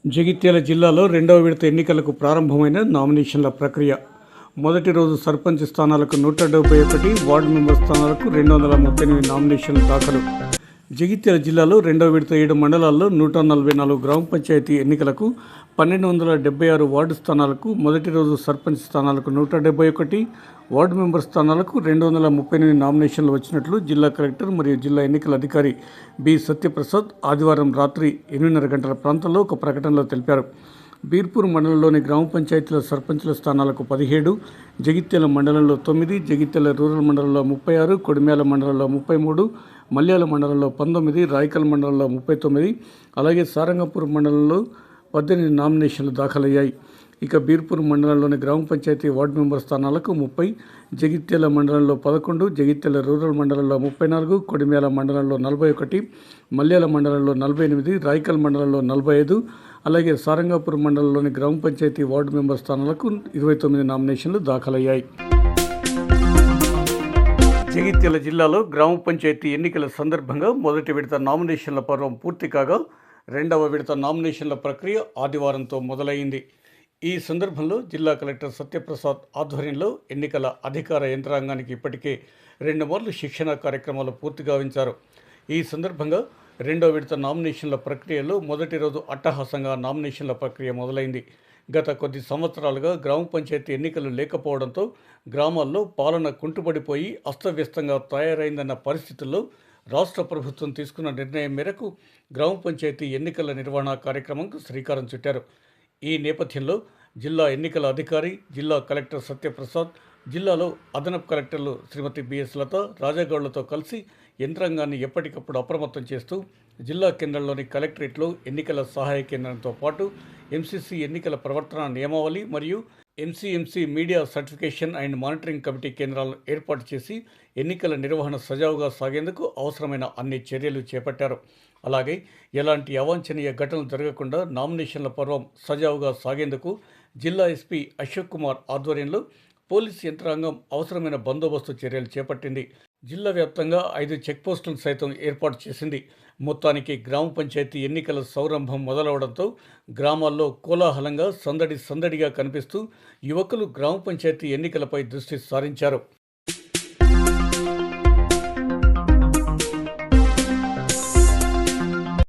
జగిత్యాల జిల్లాలో రెండవ విడత ఎన్నికలకు ప్రారంభమైన నామినేషన్ల ప్రక్రియ. మొదటి రోజు సర్పంచ్ స్థానాలకు 171, వార్డు మెంబర్ స్థానాలకు 238 నామినేషన్లు దాఖలు. జగిత్యాల జిల్లాలో రెండవ విడత 7 మండలాల్లో 144 గ్రామ పంచాయతీ ఎన్నికలకు 1276 వార్డు స్థానాలకు, మొదటి రోజు సర్పంచ్ స్థానాలకు 171, వార్డు మెంబర్ స్థానాలకు 238 నామినేషన్లు వచ్చినట్లు జిల్లా కలెక్టర్ మరియు జిల్లా ఎన్నికల అధికారి బి సత్యప్రసాద్ ఆదివారం రాత్రి 8:30 గంటల ప్రాంతంలో ఒక ప్రకటనలో తెలిపారు. బీర్పూర్ మండలంలోని గ్రామ పంచాయతీల సర్పంచుల స్థానాలకు 17, జగిత్యాల మండలంలో 9, జగిత్యాల రూరల్ మండలంలో 36, కొడిమ్యాల మండలంలో 33, మల్యాల మండలంలో 19, రాయకల్ మండలంలో 39, అలాగే సారంగపూర్ మండలంలో 18 నామినేషన్లు దాఖలయ్యాయి. ఇక బీర్పూర్ మండలంలోని గ్రామ పంచాయతీ వార్డు మెంబర్ స్థానాలకు 30, జగిత్యాల మండలంలో 11, జగిత్యాల రూరల్ మండలంలో 34, కొడిమ్యాల మండలంలో 41, మల్యాల మండలంలో 48, రాయకల్ మండలంలో 45, అలాగే సారంగాపూర్ మండలంలోని గ్రామ పంచాయతీ వార్డు మెంబర్ స్థానాలకు 29 నామినేషన్లు దాఖలయ్యాయి. జగిత్యాల జిల్లాలో గ్రామ పంచాయతీ ఎన్నికల సందర్భంగా మొదటి విడత నామినేషన్ల పర్వం పూర్తి కాగా రెండవ విడత నామినేషన్ల ప్రక్రియ ఆదివారంతో మొదలైంది. ఈ సందర్భంలో జిల్లా కలెక్టర్ సత్యప్రసాద్ ఆధ్వర్యంలో ఎన్నికల అధికార యంత్రాంగానికి ఇప్పటికే 2 మార్లు శిక్షణ కార్యక్రమాలు పూర్తి గావించారు. ఈ సందర్భంగా రెండవ విడత నామినేషన్ల ప్రక్రియలో మొదటి రోజు అట్టహాసంగా నామినేషన్ల ప్రక్రియ మొదలైంది. గత కొద్ది సంవత్సరాలుగా గ్రామ పంచాయతీ ఎన్నికలు లేకపోవడంతో గ్రామాల్లో పాలన కుంటుపడిపోయి అస్తవ్యస్తంగా తయారైందన్న పరిస్థితుల్లో రాష్ట్ర ప్రభుత్వం తీసుకున్న నిర్ణయం మేరకు గ్రామ పంచాయతీ ఎన్నికల నిర్వహణ కార్యక్రమంకు శ్రీకారం చుట్టారు. ఈ నేపథ్యంలో జిల్లా ఎన్నికల అధికారి, జిల్లా కలెక్టర్ సత్యప్రసాద్, జిల్లాలో అదనపు కలెక్టర్లు శ్రీమతి బిఎస్ లత, రాజాగౌడ్లతో కలిసి యంత్రాంగాన్ని ఎప్పటికప్పుడు అప్రమత్తం చేస్తూ జిల్లా కేంద్రంలోని కలెక్టరేట్లో ఎన్నికల సహాయ కేంద్రంతో పాటు ఎంసీసీ ఎన్నికల ప్రవర్తన నియమావళి మరియు MCMC media certification and monitoring committee కేంద్రాలను ఏర్పాటు చేసి ఎన్నికల నిర్వహణ సజావుగా సాగేందుకు అవసరమైన అన్ని చర్యలు చేపట్టారు. అలాగే ఎలాంటి అవాంఛనీయ ఘటనలు జరగకుండా నామినేషన్ల పర్వం సజావుగా సాగేందుకు జిల్లా ఎస్పీ అశోక్ కుమార్ ఆధ్వర్యంలో పోలీసు యంత్రాంగం అవసరమైన బందోబస్తు చర్యలు చేపట్టింది. జిల్లా వ్యాప్తంగా 5 చెక్పోస్టులను సైతం ఏర్పాటు చేసింది. మొత్తానికి గ్రామ పంచాయతీ ఎన్నికల సౌరంభం మొదలవడంతో గ్రామాల్లో కోలాహలంగా సందడిగా కనిపిస్తూ యువకులు గ్రామ పంచాయతీ ఎన్నికలపై దృష్టి సారించారు.